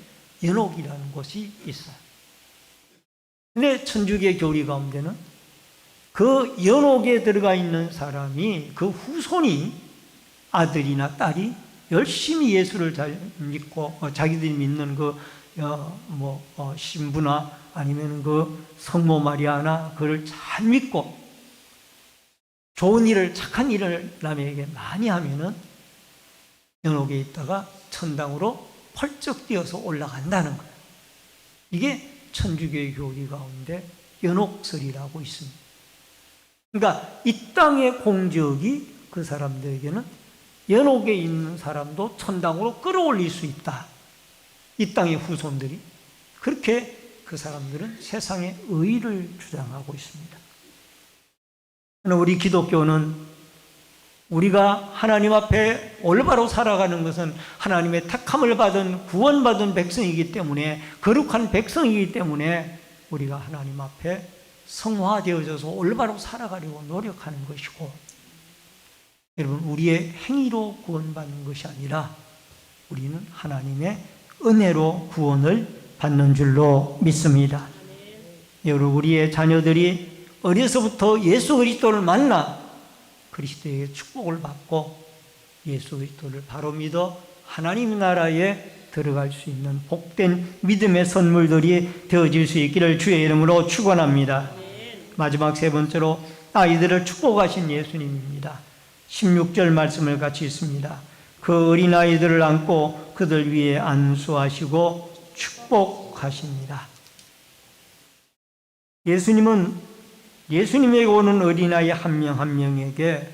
연옥이라는 곳이 있어요. 근데 천주교 교리 가운데는 그 연옥에 들어가 있는 사람이, 그 후손이, 아들이나 딸이 열심히 예수를 잘 믿고 자기들이 믿는 신부나 아니면 그 성모 마리아나 그를 잘 믿고 좋은 일을, 착한 일을 남에게 많이 하면은 연옥에 있다가 천당으로 펄쩍 뛰어서 올라간다는 거예요. 이게 천주교의 교리 가운데 연옥설이라고 있습니다. 그러니까 이 땅의 공적이 그 사람들에게는 연옥에 있는 사람도 천당으로 끌어올릴 수 있다. 이 땅의 후손들이. 그렇게 그 사람들은 세상의 의를 주장하고 있습니다. 우리 기독교는 우리가 하나님 앞에 올바로 살아가는 것은 하나님의 택함을 받은 구원받은 백성이기 때문에, 거룩한 백성이기 때문에 우리가 하나님 앞에 성화되어져서 올바로 살아가려고 노력하는 것이고, 여러분, 우리의 행위로 구원받는 것이 아니라 우리는 하나님의 은혜로 구원을 받는 줄로 믿습니다. 여러분, 우리의 자녀들이 어려서부터 예수 그리스도를 만나 그리스도의 축복을 받고 예수 그리스도를 바로 믿어 하나님 나라에 들어갈 수 있는 복된 믿음의 선물들이 되어질 수 있기를 주의 이름으로 축원합니다. 마지막 세 번째로 아이들을 축복하신 예수님입니다. 16절 말씀을 같이 읽습니다. 그 어린아이들을 안고 그들 위에 안수하시고 축복하십니다. 예수님에게 오는 어린아이 한 명 한 명에게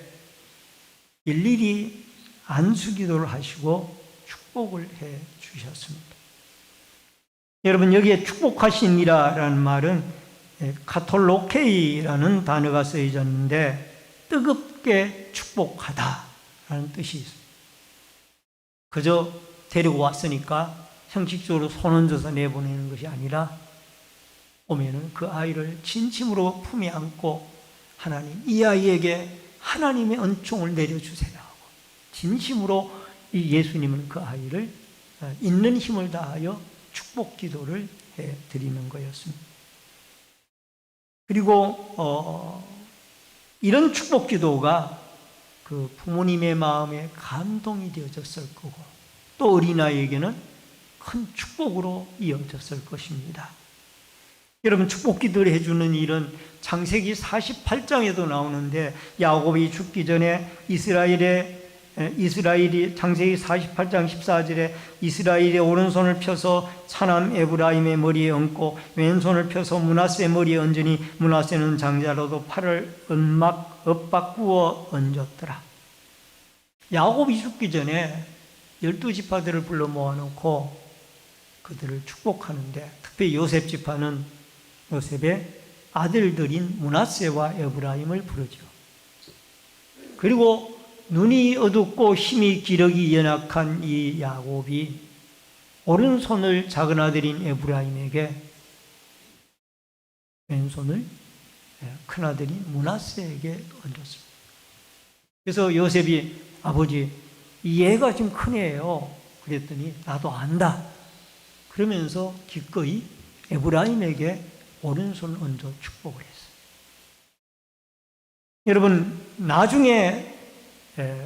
일일이 안수기도를 하시고 축복을 해 주셨습니다. 여러분, 여기에 축복하시니라라는 말은 카톨로케이라는 단어가 쓰여졌는데 뜨겁게 축복하다라는 뜻이 있습니다. 그저 데리고 왔으니까 형식적으로 손 얹어서 내보내는 것이 아니라 오면은 그 아이를 진심으로 품에 안고 하나님, 이 아이에게 하나님의 은총을 내려주세요 하고 진심으로 이 예수님은 그 아이를 있는 힘을 다하여 축복 기도를 해드리는 거였습니다. 그리고 이런 축복 기도가 그 부모님의 마음에 감동이 되어졌을 거고 또 어린아이에게는 큰 축복으로 이어졌을 것입니다. 여러분, 축복 기도를 해주는 일은 창세기 48장에도 나오는데 야곱이 죽기 전에 이스라엘이 창세기 48장 14절에 이스라엘의 오른손을 펴서 차남 에브라임의 머리에 얹고 왼손을 펴서 므낫세 머리에 얹으니 므낫세는 장자로도 팔을 엇바꾸어 얹었더라. 야곱이 죽기 전에 12지파들을 불러 모아놓고 그들을 축복하는데 특별히 요셉 지파는 요셉의 아들들인 므낫세와 에브라임을 부르죠. 그리고 눈이 어둡고 힘이 기력이 연약한 이 야곱이 오른손을 작은 아들인 에브라임에게, 왼손을 큰아들인 므낫세에게 얹었습니다. 그래서 요셉이 아버지, 얘가 지금 큰 애예요. 그랬더니 나도 안다. 그러면서 기꺼이 에브라임에게 오른손을 얹어 축복을 했어요. 여러분, 나중에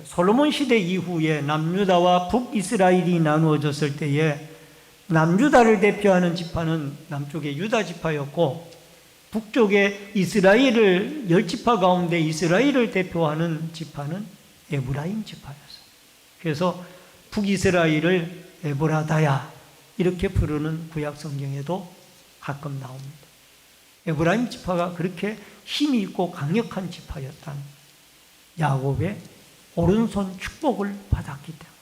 솔로몬 시대 이후에 남유다와 북이스라엘이 나누어졌을 때에 남유다를 대표하는 지파는 남쪽의 유다 지파였고 북쪽의 이스라엘을 10지파 가운데 이스라엘을 대표하는 지파는 에브라임 지파였어요. 그래서 북이스라엘을 에브라다야 이렇게 부르는 구약 성경에도 가끔 나옵니다. 에브라임 지파가 그렇게 힘이 있고 강력한 지파였다는 야곱의 오른손 축복을 받았기 때문에.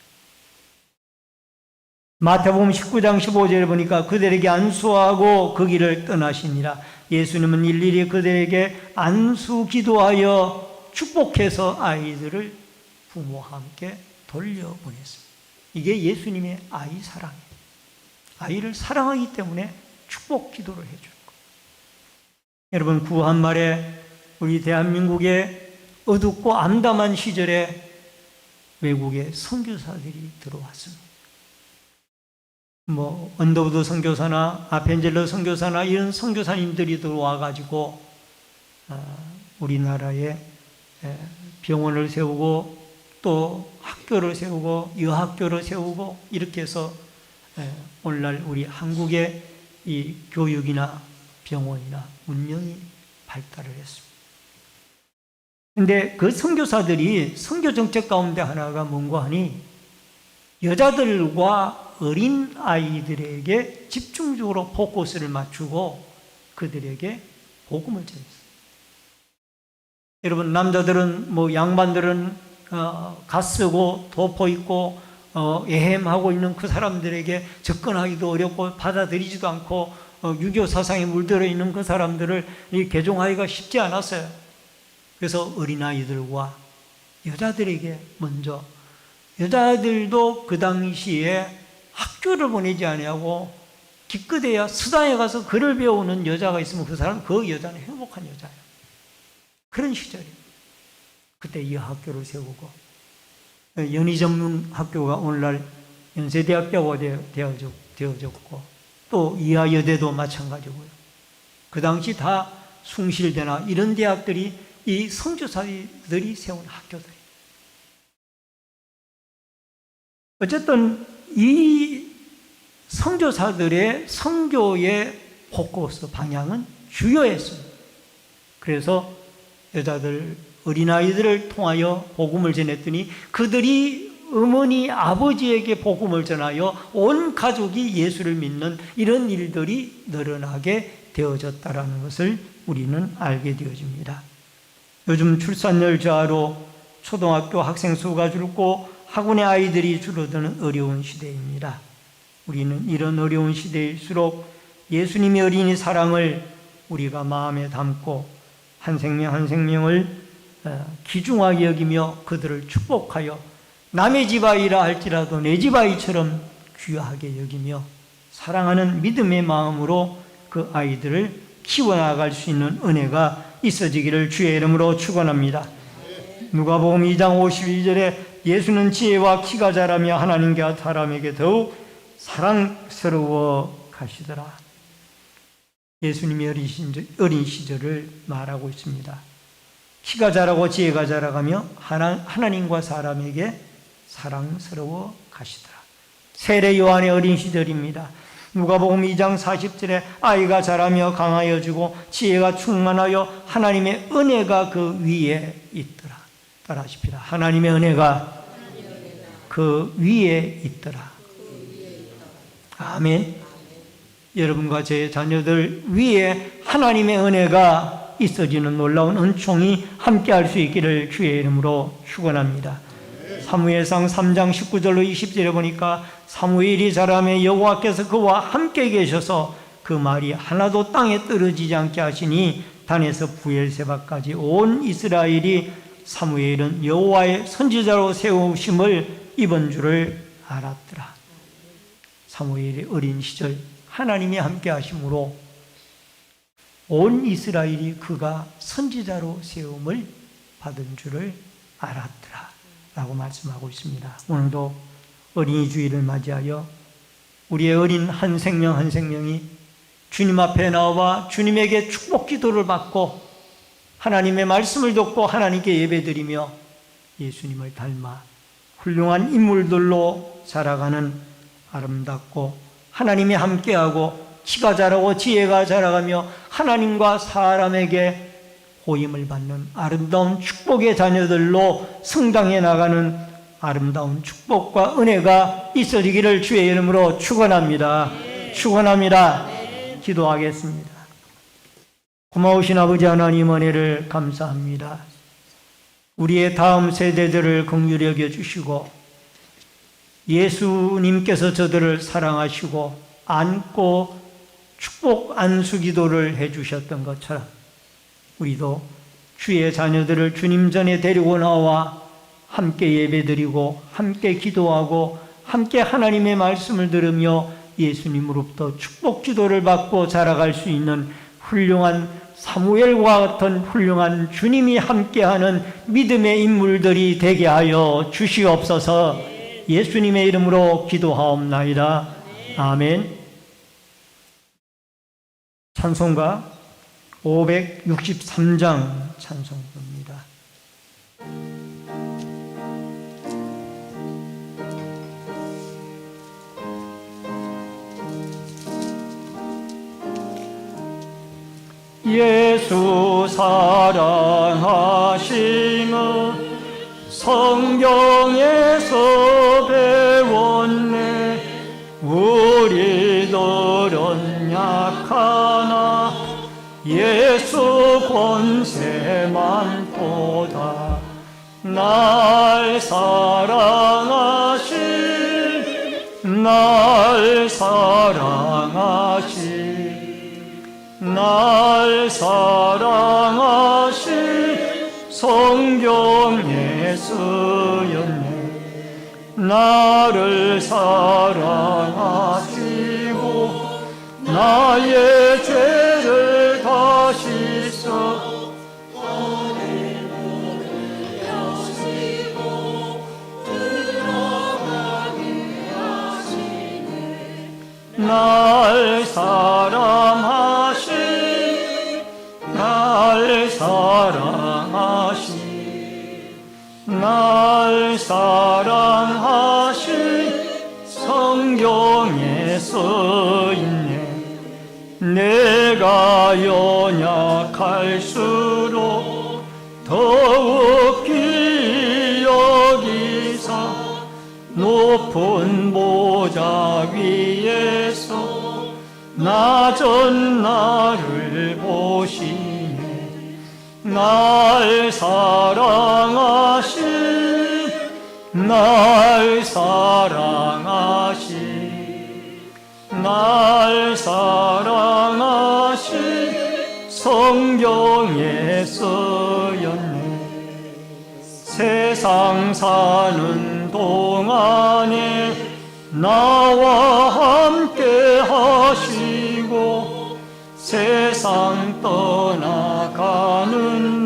마태복음 19장 15절에 보니까 그들에게 안수하고 그 길을 떠나시니라. 예수님은 일일이 그들에게 안수 기도하여 축복해서 아이들을 부모와 함께 돌려보냈습니다. 이게 예수님의 아이 사랑이에요. 아이를 사랑하기 때문에 축복 기도를 해주는 거예요. 여러분, 구한말에 우리 대한민국의 어둡고 암담한 시절에 외국의 선교사들이 들어왔습니다. 언더우드 선교사나 아펜젤러 선교사나 이런 선교사님들이 들어와가지고 우리나라에 병원을 세우고 또 학교를 세우고 여학교를 세우고 이렇게 해서 오늘날 우리 한국의 이 교육이나 병원이나 문명이 발달을 했습니다. 근데 그 선교사들이 선교 정책 가운데 하나가 뭔가 하니 여자들과 어린 아이들에게 집중적으로 포커스를 맞추고 그들에게 복음을 전했어요. 여러분, 남자들은 양반들은 갓 쓰고 도포 입고 애헴하고 있는 그 사람들에게 접근하기도 어렵고 받아들이지도 않고 유교 사상에 물들어 있는 그 사람들을 개종하기가 쉽지 않았어요. 그래서 어린아이들과 여자들에게 먼저, 여자들도 그 당시에 학교를 보내지 아니하고 기껏해야 수당에 가서 글을 배우는 여자가 있으면 그 여자는 행복한 여자예요. 그런 시절이에요. 그때 여학교를 세우고 연희 전문 학교가 오늘날 연세대학교가 되어졌고 또 이하여대도 마찬가지고요. 그 당시 다 숭실대나 이런 대학들이 이 선교사들이 세운 학교들이에요. 어쨌든 이 선교사들의 선교의 포커스 방향은 주요했습니다. 그래서 여자들, 어린아이들을 통하여 복음을 전했더니 그들이 어머니, 아버지에게 복음을 전하여 온 가족이 예수를 믿는 이런 일들이 늘어나게 되어졌다는 것을 우리는 알게 되어집니다. 요즘 출산율 저하로 초등학교 학생 수가 줄고 학원의 아이들이 줄어드는 어려운 시대입니다. 우리는 이런 어려운 시대일수록 예수님의 어린이 사랑을 우리가 마음에 담고 한 생명 한 생명을 귀중하게 여기며 그들을 축복하여 남의 집 아이라 할지라도 내 집 아이처럼 귀하게 여기며 사랑하는 믿음의 마음으로 그 아이들을 키워나갈 수 있는 은혜가 있어지기를 주의 이름으로 축원합니다. 누가복음 2장 52절에 예수는 지혜와 키가 자라며 하나님과 사람에게 더욱 사랑스러워 가시더라. 예수님의 어린 시절을 말하고 있습니다. 키가 자라고 지혜가 자라가며 하나님과 사람에게 사랑스러워 가시더라. 세례 요한의 어린 시절입니다. 누가복음 2장 40절에 아이가 자라며 강하여지고 지혜가 충만하여 하나님의 은혜가 그 위에 있더라. 따라하십시다. 하나님의 은혜가 그 위에 있더라. 아멘. 여러분과 제 자녀들 위에 하나님의 은혜가 있어지는 놀라운 은총이 함께할 수 있기를 주의 이름으로 축원합니다. 사무엘상 3장 19절로 20절에 보니까 사무엘이 자라매 여호와께서 그와 함께 계셔서 그 말이 하나도 땅에 떨어지지 않게 하시니 단에서 부엘세바까지 온 이스라엘이 사무엘은 여호와의 선지자로 세우심을 입은 줄을 알았더라. 사무엘의 어린 시절 하나님이 함께 하심으로 온 이스라엘이 그가 선지자로 세움을 받은 줄을 알았더라 라고 말씀하고 있습니다. 오늘도 어린이 주일을 맞이하여 우리의 어린 한 생명 한 생명이 주님 앞에 나와 주님에게 축복 기도를 받고 하나님의 말씀을 듣고 하나님께 예배드리며 예수님을 닮아 훌륭한 인물들로 자라가는 아름답고 하나님이 함께하고 키가 자라고 지혜가 자라가며 하나님과 사람에게 호임을 받는 아름다운 축복의 자녀들로 성장해 나가는 아름다운 축복과 은혜가 있어지기를 주의 이름으로 축원합니다. 축원합니다. 기도하겠습니다. 고마우신 아버지 하나님 은혜를 감사합니다. 우리의 다음 세대들을 긍휼히 여겨주시고 예수님께서 저들을 사랑하시고 안고 축복 안수 기도를 해주셨던 것처럼 우리도 주의 자녀들을 주님 전에 데리고 나와 함께 예배드리고 함께 기도하고 함께 하나님의 말씀을 들으며 예수님으로부터 축복 기도를 받고 자라갈 수 있는 훌륭한 사무엘과 같은 훌륭한 주님이 함께하는 믿음의 인물들이 되게 하여 주시옵소서. 예수님의 이름으로 기도하옵나이다. 아멘. 찬송가 563장 찬송가입니다. 예수 사랑하심은 성경에서 배웠네. 우리들은 약하나 예수 권세만 보다. 날 사랑하신 날 사랑하신 날 사랑하신 성경에 쓰였네. 나를 사랑하시고 나의 죄를 다시 써 날 사랑하신 날 사랑하신 날 사랑하신 성경에 써있네. 내가 연약할수록 더욱 귀히 여기사 높은 보좌 위에서 낮은 나를 보시네. 날 사랑하신 날 사랑하신 날 사랑하신 성경에 쓰였네. 세상 사는 동안에 나와 함께 하시고 세상 떠나가는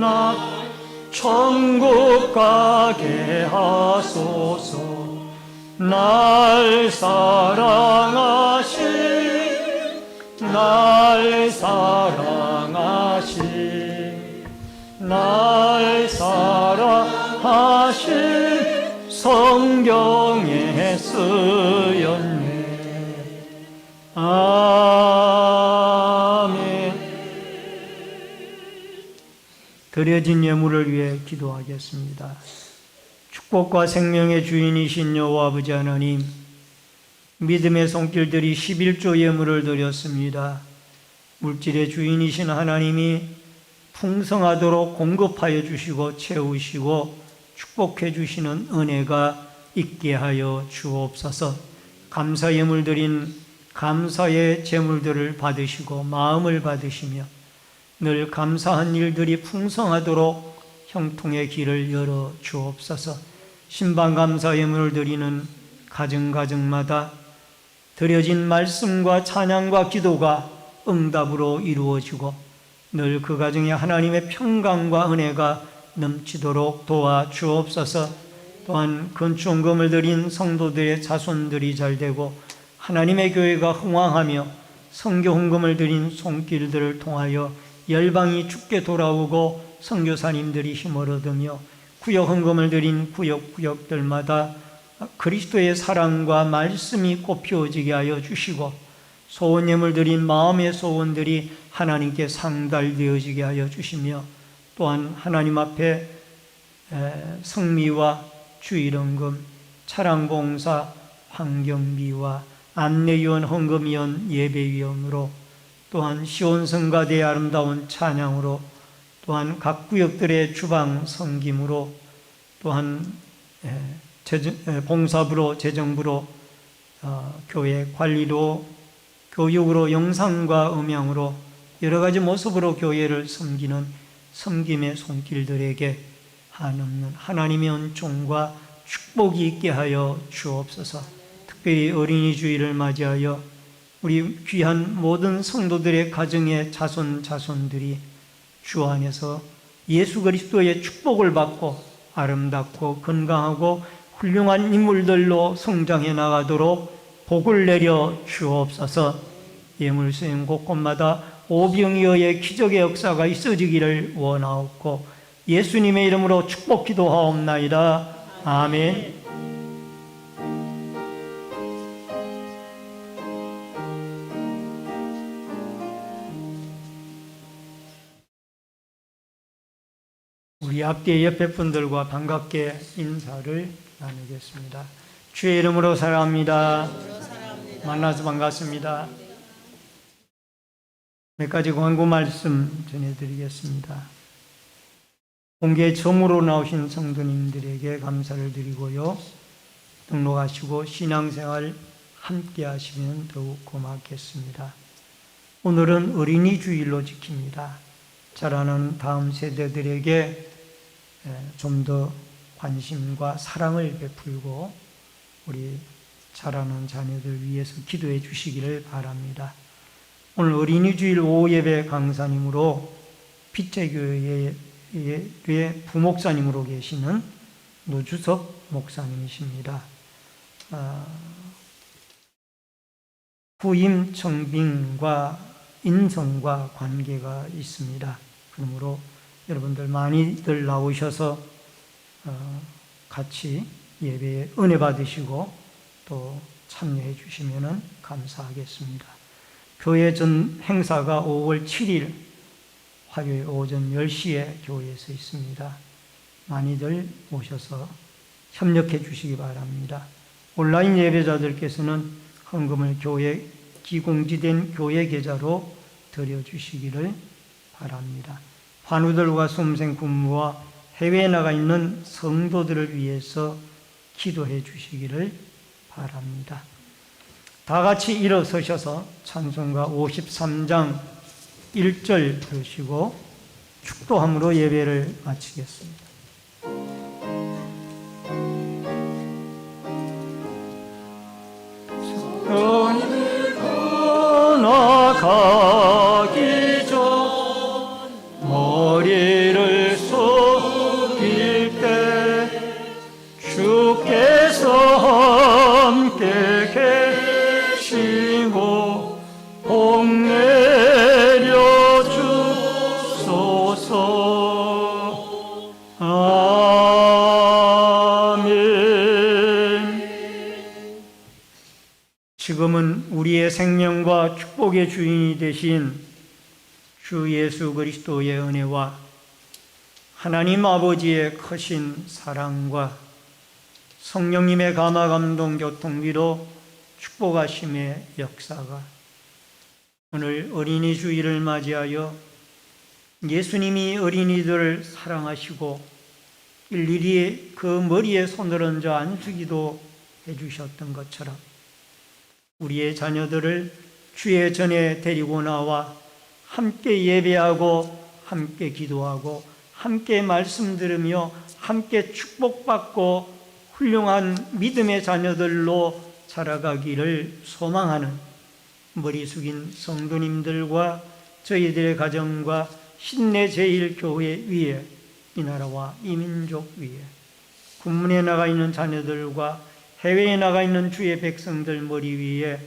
날 천국 가게 하소서. 날 사랑하신 날 사랑하신 날 사랑하신 성경에 쓰였네. 아멘. 드려진 예물을 위해 기도하겠습니다. 축복과 생명의 주인이신 여호와 아버지 하나님, 믿음의 손길들이 11조 예물을 드렸습니다. 물질의 주인이신 하나님이 풍성하도록 공급하여 주시고 채우시고 축복해 주시는 은혜가 있게 하여 주옵소서. 감사 예물 드린 감사의 제물들을 받으시고 마음을 받으시며 늘 감사한 일들이 풍성하도록 형통의 길을 열어 주옵소서. 신방 감사 예물을 드리는 가정마다 드려진 말씀과 찬양과 기도가 응답으로 이루어지고 늘 그 가정에 하나님의 평강과 은혜가 넘치도록 도와 주옵소서. 또한 건축원금을 드린 성도들의 자손들이 잘되고 하나님의 교회가 흥왕하며 선교 헌금을 드린 손길들을 통하여 열방이 주께 돌아오고 선교사님들이 힘을 얻으며 구역 헌금을 드린 구역들마다 그리스도의 사랑과 말씀이 꽃피워지게 하여 주시고 소원 예물 드린 마음의 소원들이 하나님께 상달되어지게 하여 주시며 또한 하나님 앞에 성미와 주일헌금, 차량봉사, 환경비와 안내위원, 헌금위원, 예배위원으로 또한 시온성가대의 아름다운 찬양으로 또한 각 구역들의 주방 섬김으로 또한 봉사부로, 재정부로, 교회 관리로, 교육으로, 영상과 음향으로 여러 가지 모습으로 교회를 섬기는 섬김의 손길들에게 한없는 하나님의 은총과 축복이 있게 하여 주옵소서. 특별히 어린이 주일을 맞이하여 우리 귀한 모든 성도들의 가정의 자손들이 주 안에서 예수 그리스도의 축복을 받고 아름답고 건강하고 훌륭한 인물들로 성장해 나가도록 복을 내려 주옵소서. 예물 수행 곳곳마다 오병이어의 기적의 역사가 있어지기를 원하옵고 예수님의 이름으로 축복 기도하옵나이다. 아멘. 우리 앞뒤 옆에 분들과 반갑게 인사를 나누겠습니다. 주의 이름으로 사랑합니다. 만나서 반갑습니다. 몇 가지 광고 말씀 전해드리겠습니다. 공개 처음으로 나오신 성도님들에게 감사를 드리고요. 등록하시고 신앙생활 함께 하시면 더욱 고맙겠습니다. 오늘은 어린이 주일로 지킵니다. 자라는 다음 세대들에게 좀 더 관심과 사랑을 베풀고 우리 자라는 자녀들 위해서 기도해 주시기를 바랍니다. 오늘 어린이 주일 오후 예배 강사님으로 빛제교회의 부목사님으로 계시는 노주섭 목사님이십니다. 후임 청빙과 인성과 관계가 있습니다. 그러므로 여러분들 많이들 나오셔서 같이 예배에 은혜 받으시고 또 참여해 주시면 감사하겠습니다. 교회 전 행사가 5월 7일 화요일 오전 10시에 교회에서 있습니다. 많이들 오셔서 협력해 주시기 바랍니다. 온라인 예배자들께서는 헌금을 교회 기공지된 교회 계좌로 드려주시기를 바랍니다. 환우들과 수험생 군무와 해외에 나가 있는 성도들을 위해서 기도해 주시기를 바랍니다. 다 같이 일어서셔서 찬송가 53장 1절 부르시고 축도함으로 예배를 마치겠습니다. 나가기 전 머리를 숙일 때 주께서 함께 계시고 복 내려 주소서. 아멘. 지금은 우리의 생명과 축복의 주인이 되신 주 예수 그리스도의 은혜와 하나님 아버지의 크신 사랑과 성령님의 감화 감동 교통비로 축복하심의 역사가 오늘 어린이 주일을 맞이하여 예수님이 어린이들을 사랑하시고 일일이 그 머리에 손을 얹어 안수기도 해주셨던 것처럼 우리의 자녀들을 주의 전에 데리고 나와 함께 예배하고 함께 기도하고 함께 말씀 들으며 함께 축복받고 훌륭한 믿음의 자녀들로 자라가기를 소망하는 머리 숙인 성도님들과 저희들의 가정과 신내 제1교회 위에 이 나라와 이 민족 위에 군문에 나가 있는 자녀들과 해외에 나가 있는 주의 백성들 머리 위에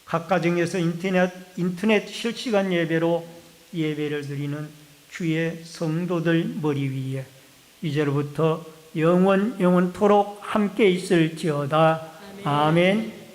각 가정에서 인터넷 실시간 예배로 예배를 드리는 주의 성도들 머리 위에 이제로부터 영원토록 함께 있을지어다. 아멘.